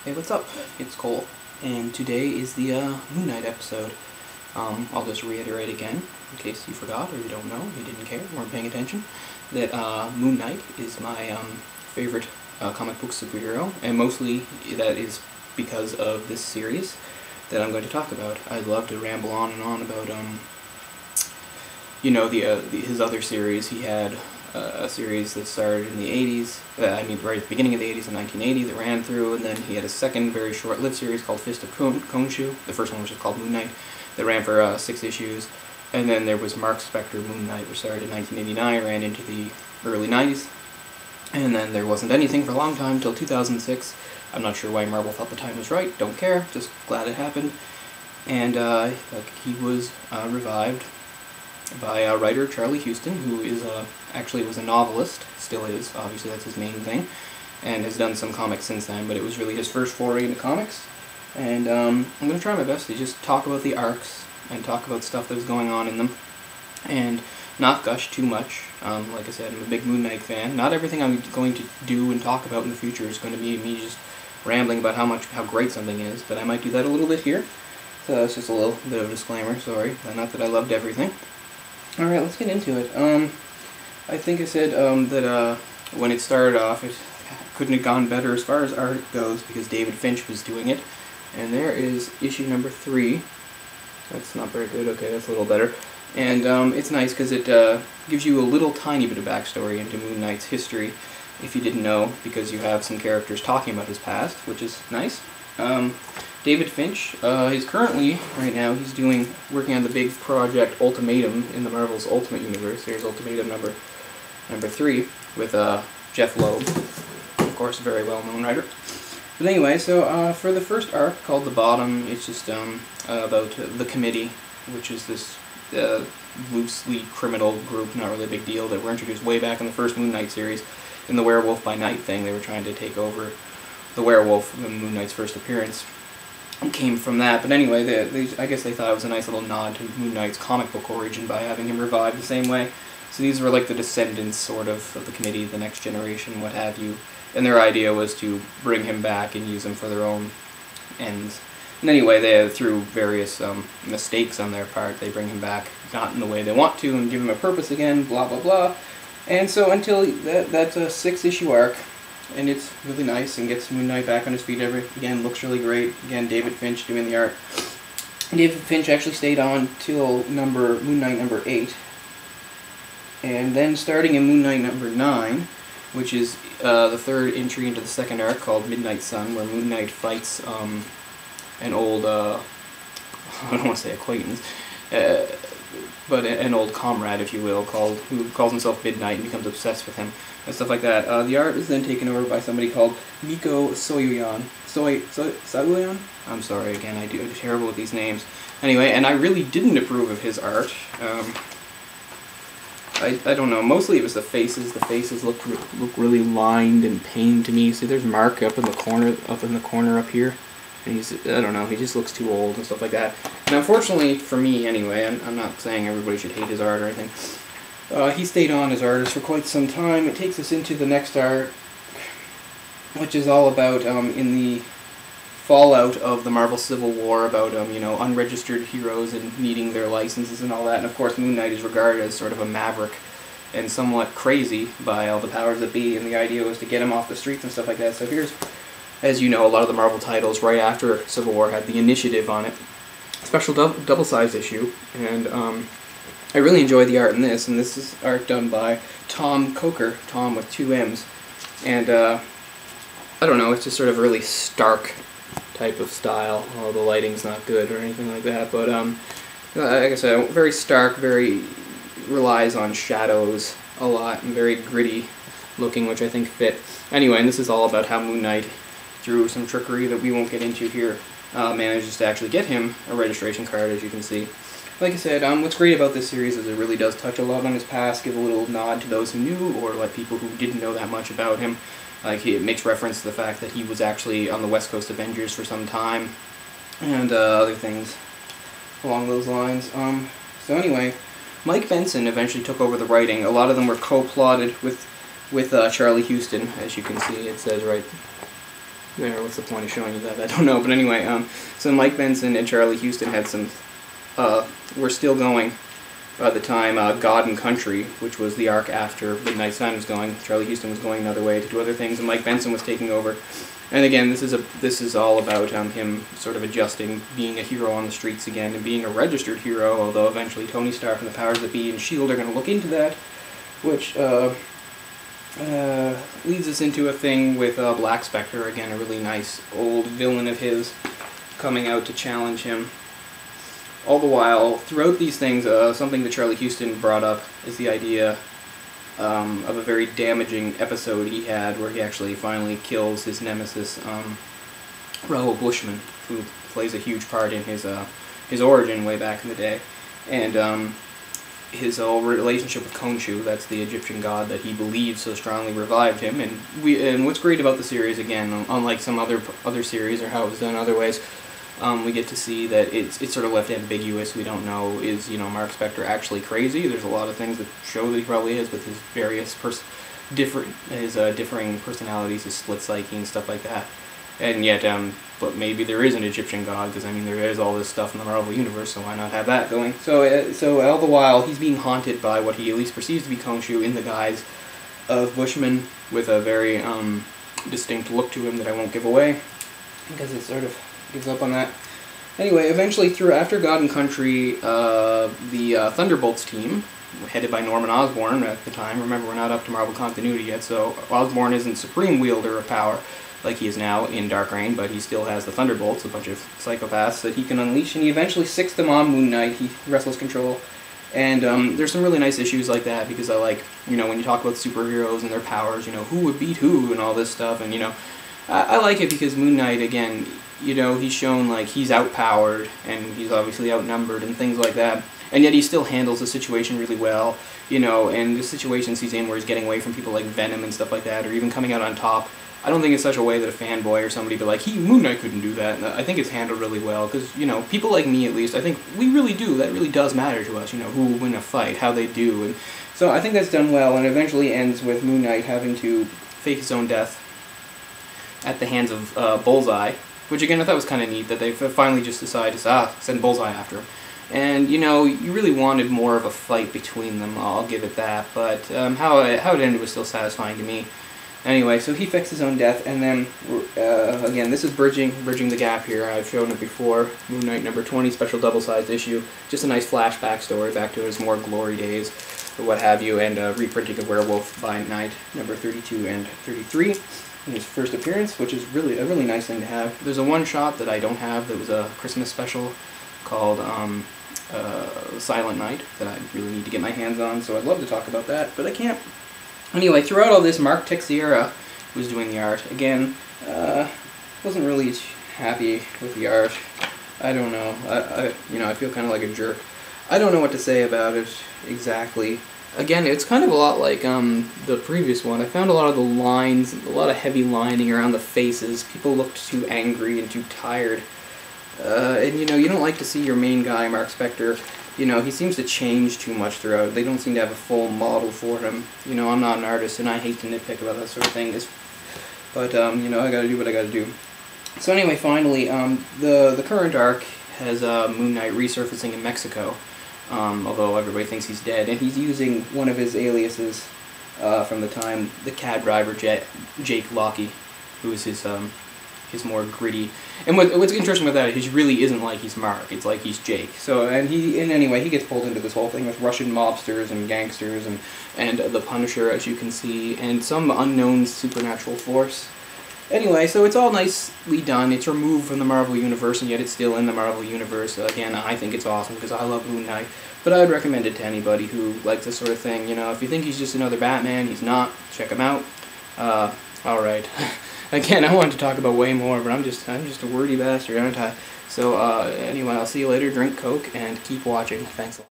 Hey, what's up? It's Cole, and today is the Moon Knight episode. I'll just reiterate again, in case you forgot or you don't know, you didn't care, weren't paying attention, that Moon Knight is my favorite comic book superhero, and mostly that is because of this series that I'm going to talk about. I'd love to ramble on and on about, his other series. He had a series that started in the 80s, right at the beginning of the 80s in 1980 that ran through, and then he had a second very short-lived series called Fist of Khonshu. The first one was just called Moon Knight, that ran for 6 issues, and then there was Mark Spector Moon Knight, which started in 1989, ran into the early 90s, and then there wasn't anything for a long time until 2006. I'm not sure why Marvel thought the time was right, don't care, just glad it happened, and he was revived by writer Charlie Huston, who is actually was a novelist, still is, obviously that's his main thing, and has done some comics since then, but it was really his first foray into comics. And I'm going to try my best to just talk about the arcs and talk about stuff that was going on in them, and not gush too much. Like I said, I'm a big Moon Knight fan. Not everything I'm going to do and talk about in the future is going to be me just rambling about how great something is, but I might do that a little bit here. So that's just a little bit of a disclaimer, sorry. Not that I loved everything. Alright, let's get into it. I think I said that when it started off, it couldn't have gone better as far as art goes because David Finch was doing it. And there is issue number 3. That's not very good. Okay, that's a little better. And it's nice because it gives you a little tiny bit of backstory into Moon Knight's history, if you didn't know, because you have some characters talking about his past, which is nice. David Finch is currently, right now, he's working on the big project Ultimatum in the Marvel's Ultimate Universe. Here's Ultimatum number 3 with Jeff Loeb, of course, a very well-known writer. But anyway, so for the first arc called The Bottom, it's just about the Committee, which is this loosely criminal group, not really a big deal, that were introduced way back in the first Moon Knight series in the Werewolf by Night thing. They were trying to take over the werewolf in Moon Knight's first appearance. Came from that, but anyway, I guess they thought it was a nice little nod to Moon Knight's comic book origin by having him revived the same way. So these were like the descendants, sort of the Committee, the next generation, what have you. And their idea was to bring him back and use him for their own ends. And anyway, through various mistakes on their part, they bring him back, not in the way they want to, and give him a purpose again, blah blah blah. And so until that's a 6-issue arc, and it's really nice and gets Moon Knight back on his feet again, looks really great. Again, David Finch doing the art. David Finch actually stayed on till Moon Knight number 8. And then starting in Moon Knight number 9, which is the third entry into the second arc called Midnight Sun, where Moon Knight fights an old, I don't want to say acquaintance, but an old comrade, if you will, who calls himself Midnight and becomes obsessed with him, and stuff like that. The art is then taken over by somebody called Miko Soyoyan. Soyoyan? I'm sorry, again, I'm terrible with these names. Anyway, and I really didn't approve of his art. I don't know, mostly it was the faces. The faces look really lined and pained to me. See, there's Mark up in the corner up here. And I don't know, he just looks too old and stuff like that. And unfortunately, for me anyway, I'm not saying everybody should hate his art or anything, he stayed on as artist for quite some time. It takes us into the next art, which is all about, in the fallout of the Marvel Civil War, about, unregistered heroes and needing their licenses and all that. And of course, Moon Knight is regarded as sort of a maverick and somewhat crazy by all the powers that be, and the idea was to get him off the streets and stuff like that. So here's, as you know, a lot of the Marvel titles right after Civil War had the Initiative on it. Special double-sized issue, and I really enjoyed the art in this, and this is art done by Tom Coker, Tom with 2 M's, and I don't know, it's just sort of a really stark type of style. Oh, the lighting's not good or anything like that, but like I said, very stark, very relies on shadows a lot, and very gritty looking, which I think fit. Anyway, and this is all about how Moon Knight, through some trickery that we won't get into here, manages to actually get him a registration card, as you can see. Like I said, what's great about this series is it really does touch a lot on his past, give a little nod to those who knew, or like people who didn't know that much about him. Like, it makes reference to the fact that he was actually on the West Coast Avengers for some time, and other things along those lines. So anyway, Mike Benson eventually took over the writing. A lot of them were co-plotted with Charlie Huston, as you can see. It says right There, what's the point of showing you that? I don't know, but anyway, so Mike Benson and Charlie Houston had some, were still going by the time God and Country, which was the arc after Midnight Sun was going. Charlie Houston was going another way to do other things, and Mike Benson was taking over. And again, this is all about him sort of adjusting, being a hero on the streets again, and being a registered hero, although eventually Tony Stark and the powers that be and S.H.I.E.L.D. are going to look into that, which leads us into a thing with Black Spectre, again, a really nice old villain of his, coming out to challenge him. All the while, throughout these things, something that Charlie Houston brought up is the idea of a very damaging episode he had where he actually finally kills his nemesis, Raoul Bushman, who plays a huge part in his origin way back in the day, and his whole relationship with Khonshu, that's the Egyptian god that he believes so strongly revived him. And what's great about the series, again, unlike some other series or how it was done other ways, we get to see that it's sort of left ambiguous. We don't know, is Mark Spector actually crazy? There's a lot of things that show that he probably is, with his various differing personalities, his split psyche and stuff like that. And yet, but maybe there is an Egyptian god, because I mean there is all this stuff in the Marvel universe, so why not have that going? So all the while he's being haunted by what he at least perceives to be Khonshu in the guise of Bushman, with a very distinct look to him that I won't give away, because it sort of gives up on that. Anyway, eventually, after God and Country, the Thunderbolts team, headed by Norman Osborn at the time. Remember, we're not up to Marvel continuity yet, so Osborn isn't supreme wielder of power like he is now in Dark Reign, but he still has the Thunderbolts, a bunch of psychopaths that he can unleash, and he eventually sicks them on Moon Knight. He wrestles control. And there's some really nice issues like that, because I like, when you talk about superheroes and their powers, who would beat who and all this stuff, and, I like it because Moon Knight, again, he's shown, like, he's outpowered, and he's obviously outnumbered and things like that, and yet he still handles the situation really well, and the situations he's in where he's getting away from people like Venom and stuff like that, or even coming out on top. I don't think it's such a way that a fanboy or somebody be like, Moon Knight couldn't do that. And I think it's handled really well, because, people like me, at least, I think we really do. That really does matter to us, who will win a fight, how they do. And so I think that's done well, and eventually ends with Moon Knight having to fake his own death at the hands of Bullseye, which, again, I thought was kind of neat, that they finally just decided to send Bullseye after him. And, you really wanted more of a fight between them, I'll give it that, but how it ended was still satisfying to me. Anyway, so he fakes his own death, and then, again, this is bridging the gap here. I've shown it before. Moon Knight number 20, special double-sized issue. Just a nice flashback story back to his more glory days, or what have you, and reprinting of Werewolf by Night, number 32 and 33, in his first appearance, which is really a really nice thing to have. There's a one-shot that I don't have that was a Christmas special called Silent Night that I really need to get my hands on, so I'd love to talk about that, but I can't. Anyway, throughout all this, Mark Texeira was doing the art. Again, wasn't really happy with the art. I don't know. I feel kind of like a jerk. I don't know what to say about it exactly. Again, it's kind of a lot like the previous one. I found a lot of the lines, a lot of heavy lining around the faces. People looked too angry and too tired. And you don't like to see your main guy, Mark Spector. He seems to change too much throughout. They don't seem to have a full model for him. I'm not an artist, and I hate to nitpick about that sort of thing. But I gotta do what I gotta do. So anyway, finally, the current arc has Moon Knight resurfacing in Mexico, although everybody thinks he's dead, and he's using one of his aliases from the time, the cab driver Jake Lockie, who is his more gritty. And what's interesting about that is he really isn't like he's Mark. It's like he's Jake. So anyway, he gets pulled into this whole thing with Russian mobsters and gangsters and the Punisher, as you can see, and some unknown supernatural force. Anyway, so it's all nicely done. It's removed from the Marvel Universe, and yet it's still in the Marvel Universe. Again, I think it's awesome because I love Moon Knight. But I would recommend it to anybody who likes this sort of thing. If you think he's just another Batman, he's not. Check him out. Alright. Again, I wanted to talk about way more, but I'm just a wordy bastard, aren't I? So, anyway, I'll see you later. Drink Coke, and keep watching. Thanks a lot.